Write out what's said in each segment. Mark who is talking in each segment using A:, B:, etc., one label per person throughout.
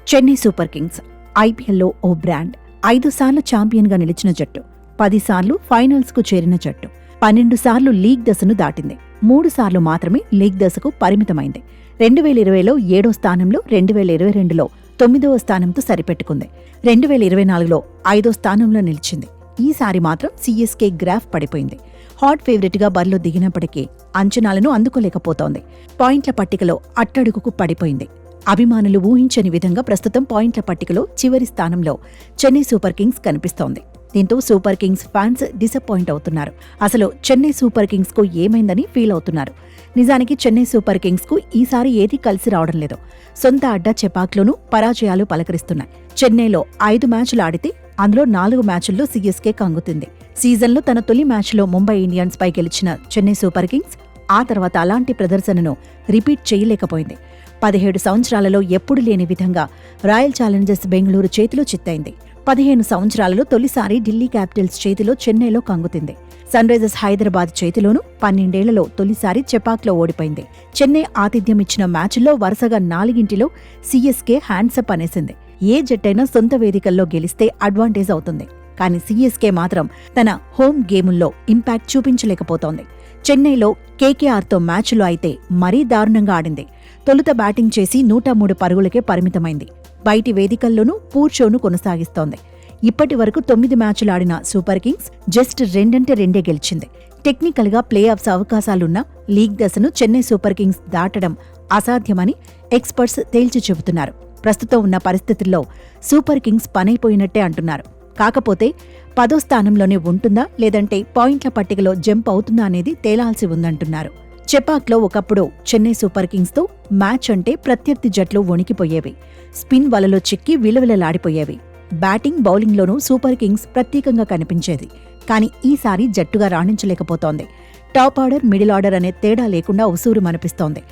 A: Chennai Super Kings ఐపీఎల్లో ఓ brand. 5 సార్లు ఛాంపియన్గా నిలిచిన జట్టు, 10 సార్లు ఫైనల్స్కు చేరిన జట్టు, 12 సార్లు లీగ్ దశను దాటింది, 3 సార్లు మాత్రమే లీగ్ దశకు పరిమితమైంది. 2020లో 7వ స్థానంలో, 2022లో 9వ స్థానంతో సరిపెట్టుకుంది. 2024లో 5వ స్థానంలో నిలిచింది. ఈసారి మాత్రం సీఎస్కే గ్రాఫ్ పడిపోయింది. హాట్ ఫేవరెట్గా బరిలో దిగినప్పటికీ అంచనాలను అందుకోలేకపోతోంది. పాయింట్ల పట్టికలో అట్టడుగుకు పడిపోయింది. అభిమానులు ఊహించని విధంగా ప్రస్తుతం పాయింట్ల పట్టికలో చివరి స్థానంలో చెన్నై సూపర్ కింగ్స్ కనిపిస్తోంది. దీంతో సూపర్ కింగ్స్ ఫ్యాన్స్ డిసప్పాయింట్ అవుతున్నారు. అసలు చెన్నై సూపర్ కింగ్స్ కు ఏమైందని ఫీల్ అవుతున్నారు. నిజానికి చెన్నై సూపర్ కింగ్స్ కు ఈసారి ఏదీ కలిసి రావడం లేదు. సొంత అడ్డా చెపాక్లోనూ పరాజయాలు పలకరిస్తున్నాయి. చెన్నైలో 5 మ్యాచ్లు ఆడితే అందులో 4 మ్యాచుల్లో సీఎస్కే కంగుతుంది. సీజన్లో తన తొలి మ్యాచ్లో ముంబై ఇండియన్స్ పై గెలిచిన చెన్నై సూపర్ కింగ్స్ ఆ తర్వాత అలాంటి ప్రదర్శనను రిపీట్ చేయలేకపోయింది. 17 సంవత్సరాలలో ఎప్పుడు లేని విధంగా రాయల్ ఛాలెంజర్స్ బెంగళూరు చేతిలో చిత్తైంది. 15 సంవత్సరాలలో తొలిసారి ఢిల్లీ క్యాపిటల్స్ చేతిలో చెన్నైలో కంగుతింది. సన్ రైజర్స్ హైదరాబాద్ చేతిలోనూ 12 ఏళ్లలో తొలిసారి చెపాక్లో ఓడిపోయింది. చెన్నై ఆతిథ్యం ఇచ్చిన మ్యాచ్ల్లో వరుసగా 4 సీఎస్కే హ్యాండ్సప్ అనేసింది. ఏ జట్టైనా సొంత వేదికల్లో గెలిస్తే అడ్వాంటేజ్ అవుతుంది. కానీ సీఎస్కే మాత్రం తన హోమ్ గేముల్లో ఇంపాక్ట్ చూపించలేకపోతోంది. చెన్నైలో కేకేఆర్తో మ్యాచ్లో అయితే మరీ దారుణంగా ఆడింది. తొలుత బ్యాటింగ్ చేసి 103 పరుగులకే పరిమితమైంది. బయటి వేదికల్లోనూ పూర్చోను కొనసాగిస్తోంది. ఇప్పటి వరకు 9 మ్యాచ్లు ఆడిన సూపర్ కింగ్స్ జస్ట్ 2 గెలిచింది. టెక్నికల్గా ప్లే ఆఫ్స్ అవకాశాలున్న లీగ్ దశను చెన్నై సూపర్ కింగ్స్ దాటడం అసాధ్యమని ఎక్స్పర్ట్స్ తేల్చి చెబుతున్నారు. ప్రస్తుతం ఉన్న పరిస్థితుల్లో సూపర్ కింగ్స్ పనైపోయినట్టే అంటున్నారు. కాకపోతే 10వ స్థానంలోనే ఉంటుందా లేదంటే పాయింట్ల పట్టికలో జంప్ అవుతుందా అనేది తేలాల్సి ఉందంటున్నారు. చెపాక్లో ఒకప్పుడు చెన్నై సూపర్ కింగ్స్తో మ్యాచ్ అంటే ప్రత్యర్థి జట్లు వణికిపోయేవి. స్పిన్ వలలో చిక్కి విలవిలలాడిపోయేవి. బ్యాటింగ్ బౌలింగ్లోనూ సూపర్ కింగ్స్ ప్రత్యేకంగా కనిపించేది. కానీ ఈసారి జట్టుగా రాణించలేకపోతోంది. టాప్ ఆర్డర్, మిడిల్ ఆర్డర్ అనే తేడా లేకుండా ఉసూరు మనిపిస్తోంది.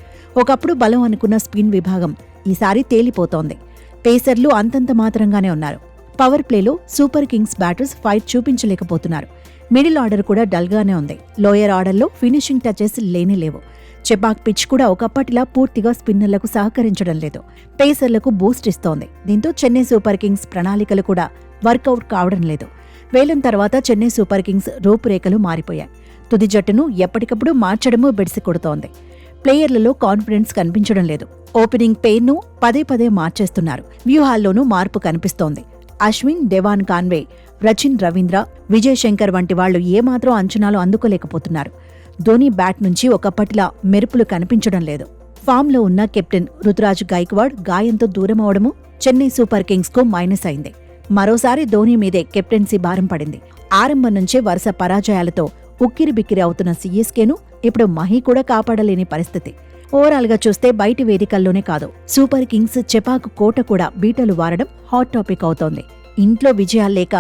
A: ఒకప్పుడు బలం అనుకున్న స్పిన్ విభాగం ఈసారి తేలిపోతోంది. పేసర్లు అంతంత మాత్రంగానే ఉన్నారు. పవర్ ప్లేలో సూపర్ కింగ్స్ బ్యాటర్స్ ఫైట్ చూపించలేకపోతున్నారు. మిడిల్ ఆర్డర్ కూడా డల్గానే ఉంది. లోయర్ ఆర్డర్లో ఫినిషింగ్ టచెస్ లేనేలేవు. చెపాక్ పిచ్ కూడా ఒకప్పటిలా పూర్తిగా స్పిన్నర్లకు సహకరించడం లేదు. పేసర్లకు బూస్ట్ ఇస్తోంది. దీంతో చెన్నై సూపర్ కింగ్స్ ప్రణాళికలు కూడా వర్కౌట్ కావడం లేదు. వేలం తర్వాత చెన్నై సూపర్ కింగ్స్ రూపురేఖలు మారిపోయాయి. తుది జట్టును ఎప్పటికప్పుడు మార్చడమూ బెడిసి కొడుతోంది. ప్లేయర్లలో కాన్ఫిడెన్స్ కనిపించడం లేదు. ఓపెనింగ్ పెయిర్ను పదే మార్చేస్తున్నారు. వ్యూహాల్లోనూ మార్పు కనిపిస్తోంది. అశ్విన్, డెవాన్ కాన్వే, రచిన్ రవీంద్ర, విజయ్ శంకర్ వంటి వాళ్లు ఏమాత్రం అంచనాలు అందుకోలేకపోతున్నారు. ధోనీ బ్యాట్ నుంచి ఒకప్పటిలా మెరుపులు కనిపించడం లేదు. ఫామ్లో ఉన్న కెప్టెన్ రుతురాజ్ గైక్వాడ్ గాయంతో దూరమవడము చెన్నై సూపర్ కింగ్స్ కు మైనస్ అయింది. మరోసారి ధోనీ మీదే కెప్టెన్సీ భారం పడింది. ఆరంభం నుంచే వరుస పరాజయాలతో ఉక్కిరిబిక్కిరి అవుతున్న సీఎస్కేను ఇప్పుడు మహీ కూడా కాపాడలేని పరిస్థితి. ఓవరాల్గా చూస్తే బయటి వేదికల్లోనే కాదు, సూపర్ కింగ్స్ చెపాకు కోట కూడా బీటలు వారడం హాట్ టాపిక్ అవుతోంది. ఇంట్లో విజయాల్లేక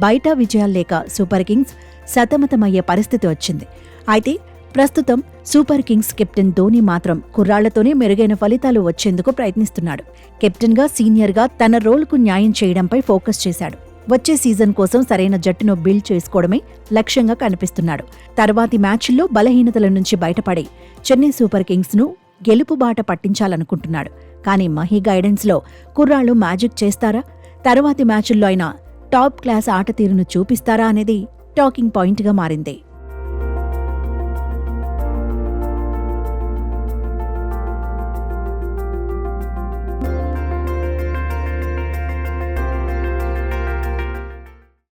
A: బయట విజయాల్లేక సూపర్ కింగ్స్ సతమతమయ్యే పరిస్థితి వచ్చింది. అయితే ప్రస్తుతం సూపర్ కింగ్స్ కెప్టెన్ ధోనీ మాత్రం కుర్రాళ్లతోనే మెరుగైన ఫలితాలు వచ్చేందుకు ప్రయత్నిస్తున్నాడు. కెప్టెన్గా, సీనియర్గా తన రోల్కు న్యాయం చేయడంపై ఫోకస్ చేశాడు. వచ్చే సీజన్ కోసం సరైన జట్టును బిల్డ్ చేసుకోవడమే లక్ష్యంగా కనిపిస్తున్నాడు. తర్వాతి మ్యాచ్ల్లో బలహీనతల నుంచి బయటపడి చెన్నై సూపర్ కింగ్స్ను గెలుపు బాట పట్టించాలనుకుంటున్నాడు. కానీ మహీ గైడెన్స్లో కుర్రాళ్లు మ్యాజిక్ చేస్తారా? తర్వాతి మ్యాచుల్లో అయినా టాప్ క్లాస్ ఆట తీరును చూపిస్తారా అనేది టాకింగ్ పాయింట్గా మారింది.